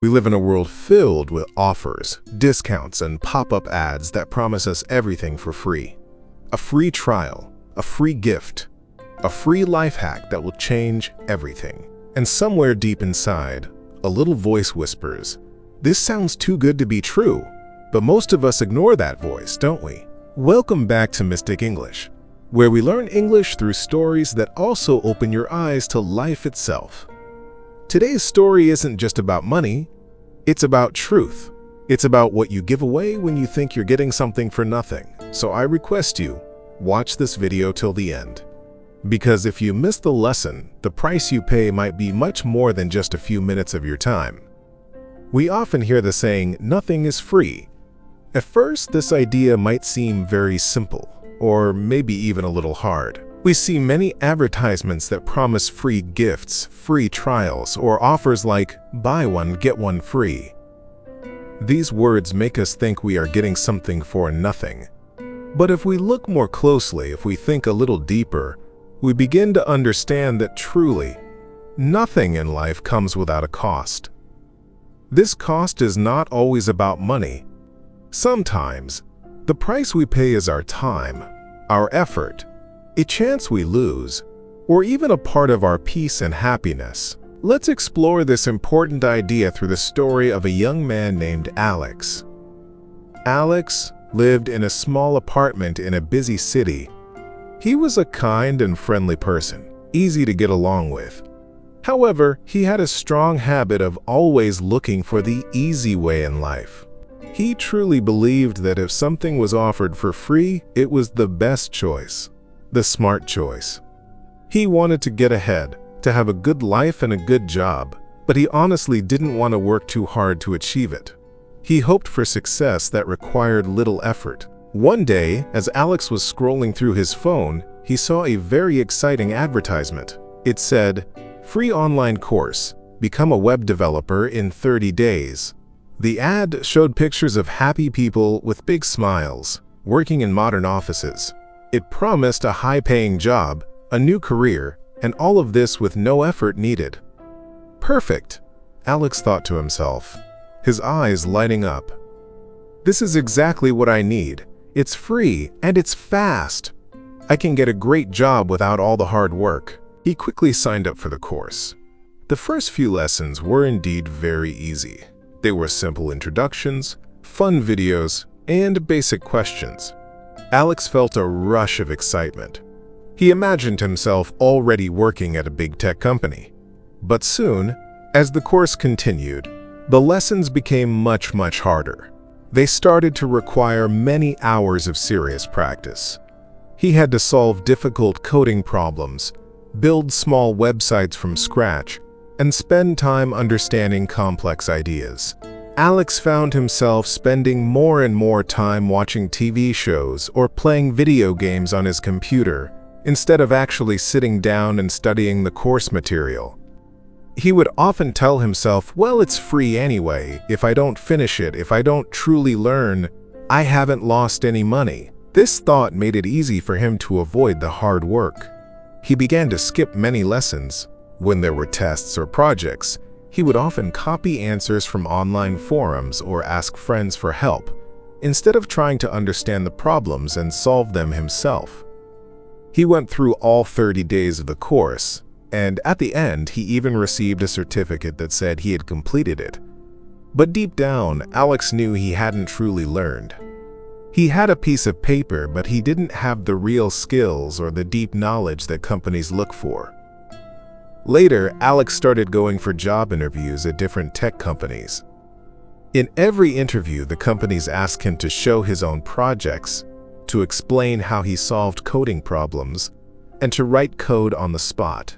We live in a world filled with offers, discounts, and pop-up ads that promise us everything for free. A free trial, a free gift, a free life hack that will change everything. And somewhere deep inside, a little voice whispers, "This sounds too good to be true." But most of us ignore that voice, don't we? Welcome back to Mystic English, where we learn English through stories that also open your eyes to life itself. Today's story isn't just about money, it's about truth. It's about what you give away when you think you're getting something for nothing. So I request you, watch this video till the end. Because if you miss the lesson, the price you pay might be much more than just a few minutes of your time. We often hear the saying, "Nothing is free." At first, this idea might seem very simple, or maybe even a little hard. We see many advertisements that promise free gifts, free trials, or offers like, "Buy one, get one free." These words make us think we are getting something for nothing. But if we look more closely, if we think a little deeper, we begin to understand that truly, nothing in life comes without a cost. This cost is not always about money. Sometimes, the price we pay is our time, our effort, a chance we lose, or even a part of our peace and happiness. Let's explore this important idea through the story of a young man named Alex. Alex lived in a small apartment in a busy city. He was a kind and friendly person, easy to get along with. However, he had a strong habit of always looking for the easy way in life. He truly believed that if something was offered for free, it was the best choice, the smart choice. He wanted to get ahead, to have a good life and a good job, but he honestly didn't want to work too hard to achieve it. He hoped for success that required little effort. One day, as Alex was scrolling through his phone, he saw a very exciting advertisement. It said, "Free online course, become a web developer in 30 days. The ad showed pictures of happy people with big smiles, working in modern offices. It promised a high-paying job, a new career, and all of this with no effort needed. Perfect, Alex thought to himself, his eyes lighting up. This is exactly what I need. It's free and it's fast. I can get a great job without all the hard work. He quickly signed up for the course. The first few lessons were indeed very easy. They were simple introductions, fun videos, and basic questions. Alex felt a rush of excitement. He imagined himself already working at a big tech company. But soon, as the course continued, the lessons became much harder. They started to require many hours of serious practice. He had to solve difficult coding problems, build small websites from scratch, and spend time understanding complex ideas. Alex found himself spending more and more time watching TV shows or playing video games on his computer, instead of actually sitting down and studying the course material. He would often tell himself, "Well, it's free anyway. If I don't finish it, if I don't truly learn, I haven't lost any money." This thought made it easy for him to avoid the hard work. He began to skip many lessons. When there were tests or projects, he would often copy answers from online forums or ask friends for help, instead of trying to understand the problems and solve them himself. He went through all 30 days of the course, and at the end, he even received a certificate that said he had completed it. But deep down, Alex knew he hadn't truly learned. He had a piece of paper, but he didn't have the real skills or the deep knowledge that companies look for. Later, Alex started going for job interviews at different tech companies. In every interview, the companies asked him to show his own projects, to explain how he solved coding problems, and to write code on the spot.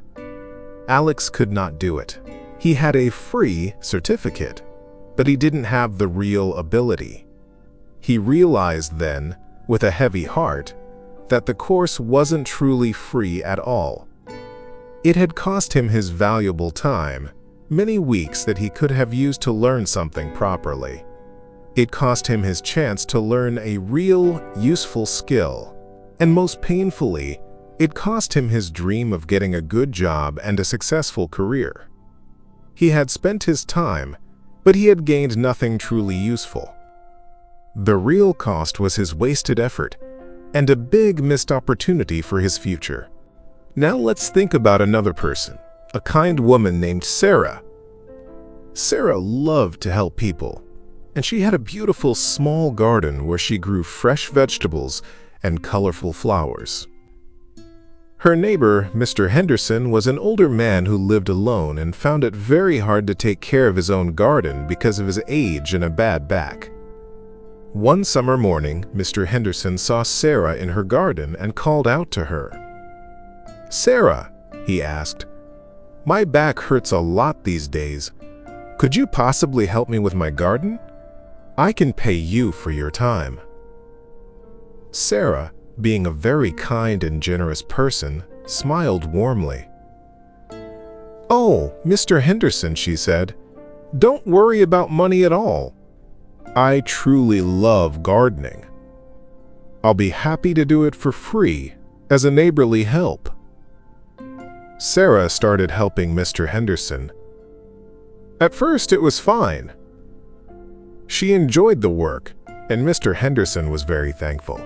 Alex could not do it. He had a free certificate, but he didn't have the real ability. He realized then, with a heavy heart, that the course wasn't truly free at all. It had cost him his valuable time, many weeks that he could have used to learn something properly. It cost him his chance to learn a real, useful skill. And most painfully, it cost him his dream of getting a good job and a successful career. He had spent his time, but he had gained nothing truly useful. The real cost was his wasted effort and a big missed opportunity for his future. Now let's think about another person, a kind woman named Sarah. Sarah loved to help people, and she had a beautiful small garden where she grew fresh vegetables and colorful flowers. Her neighbor, Mr. Henderson, was an older man who lived alone and found it very hard to take care of his own garden because of his age and a bad back. One summer morning, Mr. Henderson saw Sarah in her garden and called out to her. "Sarah," he asked, "my back hurts a lot these days. Could you possibly help me with my garden? I can pay you for your time." Sarah, being a very kind and generous person, smiled warmly. "Oh, Mr. Henderson," she said, "don't worry about money at all. I truly love gardening. I'll be happy to do it for free as a neighborly help." Sarah started helping Mr. Henderson. At first, it was fine. She enjoyed the work, and Mr. Henderson was very thankful.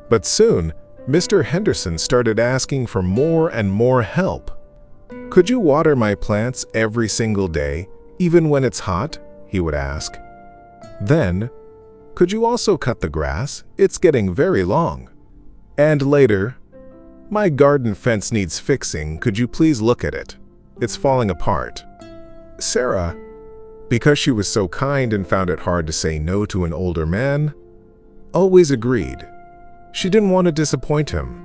But soon, Mr. Henderson started asking for more and more help. "Could you water my plants every single day, even when it's hot?" he would ask. Then, "Could you also cut the grass? It's getting very long." And later, "My garden fence needs fixing. Could you please look at it? It's falling apart." Sarah, because she was so kind and found it hard to say no to an older man, always agreed. She didn't want to disappoint him.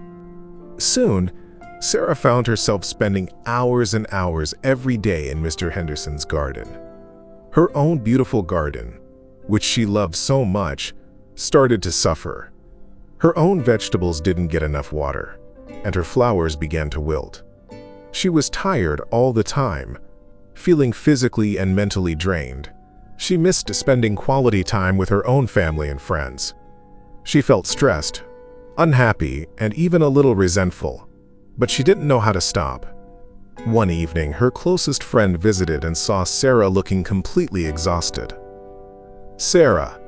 Soon, Sarah found herself spending hours and hours every day in Mr. Henderson's garden. Her own beautiful garden, which she loved so much, started to suffer. Her own vegetables didn't get enough water, and her flowers began to wilt. She was tired all the time, feeling physically and mentally drained. She missed spending quality time with her own family and friends. She felt stressed, unhappy, and even a little resentful, but she didn't know how to stop. One evening, her closest friend visited and saw Sarah looking completely exhausted. "Sarah,"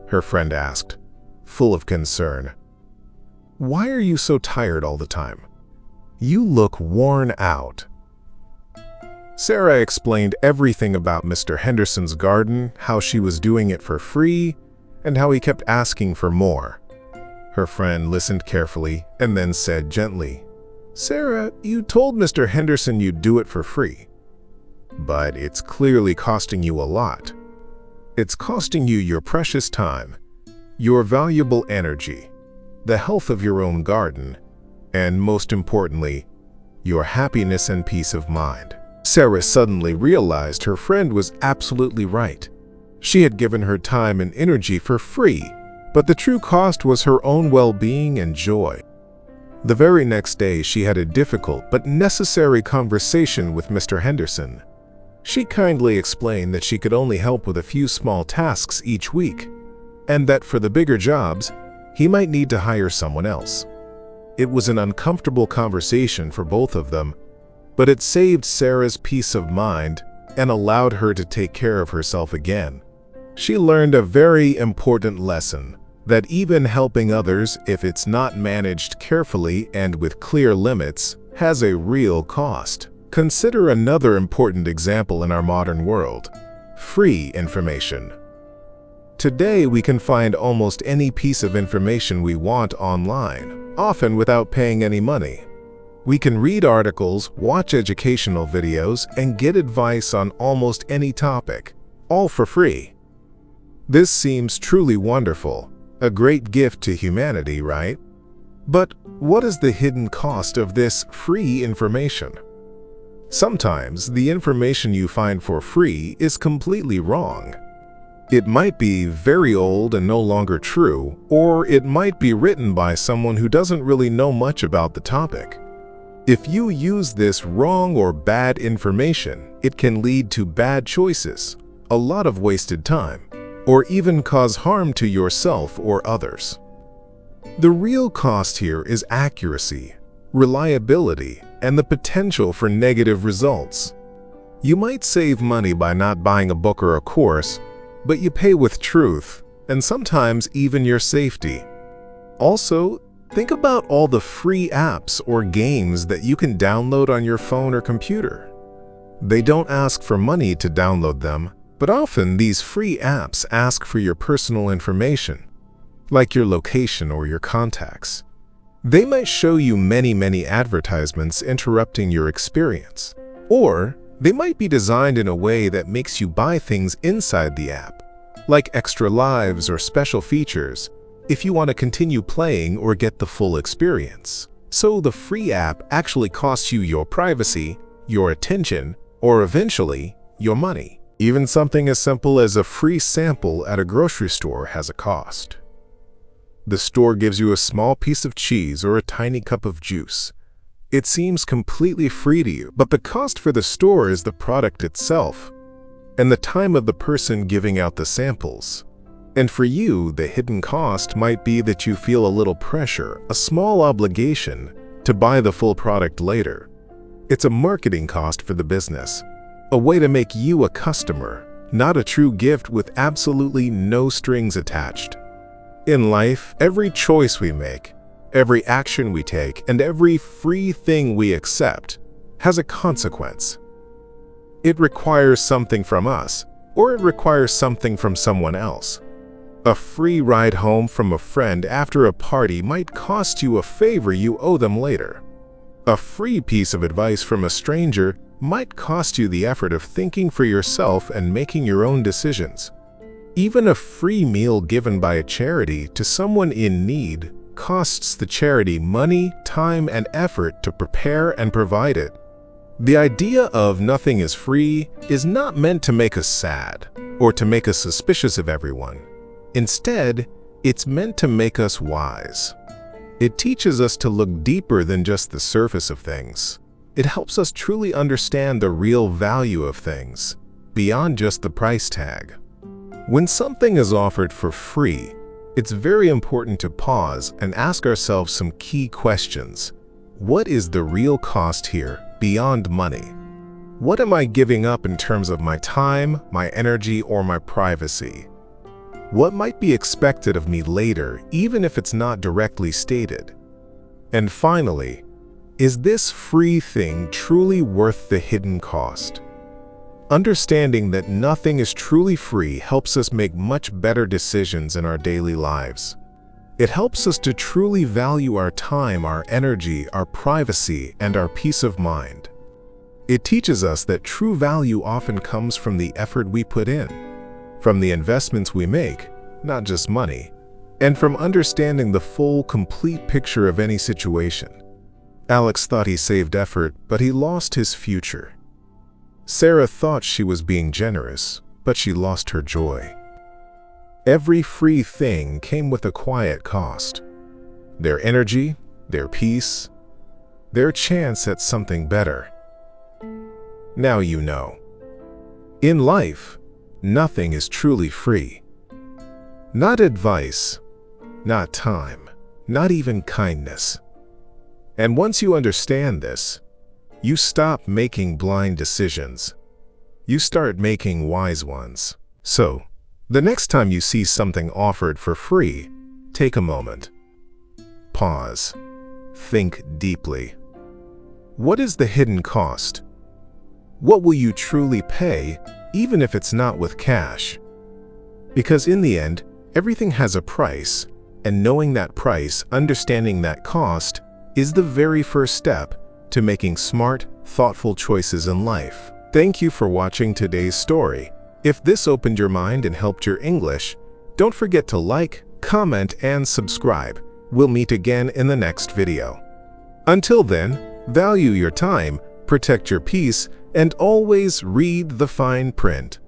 her friend asked, full of concern, "why are you so tired all the time? You look worn out." Sarah explained everything about Mr. Henderson's garden, how she was doing it for free, and how he kept asking for more. Her friend listened carefully and then said gently, "Sarah, you told Mr. Henderson you'd do it for free, but it's clearly costing you a lot. It's costing you your precious time, your valuable energy, the health of your own garden, and most importantly, your happiness and peace of mind." Sarah suddenly realized her friend was absolutely right. She had given her time and energy for free, but the true cost was her own well-being and joy. The very next day, she had a difficult but necessary conversation with Mr. Henderson. She kindly explained that she could only help with a few small tasks each week, and that for the bigger jobs, he might need to hire someone else. It was an uncomfortable conversation for both of them, but it saved Sarah's peace of mind and allowed her to take care of herself again. She learned a very important lesson, that even helping others, if it's not managed carefully and with clear limits, has a real cost. Consider another important example in our modern world: free information. Today, we can find almost any piece of information we want online, often without paying any money. We can read articles, watch educational videos, and get advice on almost any topic, all for free. This seems truly wonderful, a great gift to humanity, right? But what is the hidden cost of this free information? Sometimes the information you find for free is completely wrong. It might be very old and no longer true, or it might be written by someone who doesn't really know much about the topic. If you use this wrong or bad information, it can lead to bad choices, a lot of wasted time, or even cause harm to yourself or others. The real cost here is accuracy, reliability, and the potential for negative results. You might save money by not buying a book or a course, but you pay with truth, and sometimes even your safety. Also, think about all the free apps or games that you can download on your phone or computer. They don't ask for money to download them, but often these free apps ask for your personal information, like your location or your contacts. They might show you many advertisements interrupting your experience, or they might be designed in a way that makes you buy things inside the app, like extra lives or special features, if you want to continue playing or get the full experience. So the free app actually costs you your privacy, your attention, or eventually, your money. Even something as simple as a free sample at a grocery store has a cost. The store gives you a small piece of cheese or a tiny cup of juice. It seems completely free to you, but the cost for the store is the product itself and the time of the person giving out the samples. And for you, the hidden cost might be that you feel a little pressure, a small obligation to buy the full product later. It's a marketing cost for the business, a way to make you a customer, not a true gift with absolutely no strings attached. In life, every choice we make, every action we take, and every free thing we accept has a consequence. It requires something from us, or it requires something from someone else. A free ride home from a friend after a party might cost you a favor you owe them later. A free piece of advice from a stranger might cost you the effort of thinking for yourself and making your own decisions. Even a free meal given by a charity to someone in need costs the charity money, time, and effort to prepare and provide it. The idea of nothing is free is not meant to make us sad or to make us suspicious of everyone. Instead, it's meant to make us wise. It teaches us to look deeper than just the surface of things. It helps us truly understand the real value of things, beyond just the price tag. When something is offered for free, it's very important to pause and ask ourselves some key questions. What is the real cost here, beyond money? What am I giving up in terms of my time, my energy, or my privacy? What might be expected of me later, even if it's not directly stated? And finally, is this free thing truly worth the hidden cost? Understanding that nothing is truly free helps us make much better decisions in our daily lives. It helps us to truly value our time, our energy, our privacy, and our peace of mind. It teaches us that true value often comes from the effort we put in, from the investments we make, not just money, and from understanding the full, complete picture of any situation. Alex thought he saved effort, but he lost his future. Sarah thought she was being generous, but she lost her joy. Every free thing came with a quiet cost. Their energy, their peace, their chance at something better. Now you know. In life, nothing is truly free. Not advice, not time, not even kindness. And once you understand this, you stop making blind decisions. You start making wise ones. So, the next time you see something offered for free, take a moment. Pause. Think deeply. What is the hidden cost? What will you truly pay, even if it's not with cash? Because in the end, everything has a price, and knowing that price, understanding that cost, is the very first step to making smart, thoughtful choices in life. Thank you for watching today's story. If this opened your mind and helped your English, don't forget to like, comment, and subscribe. We'll meet again in the next video. Until then, value your time, protect your peace, and always read the fine print.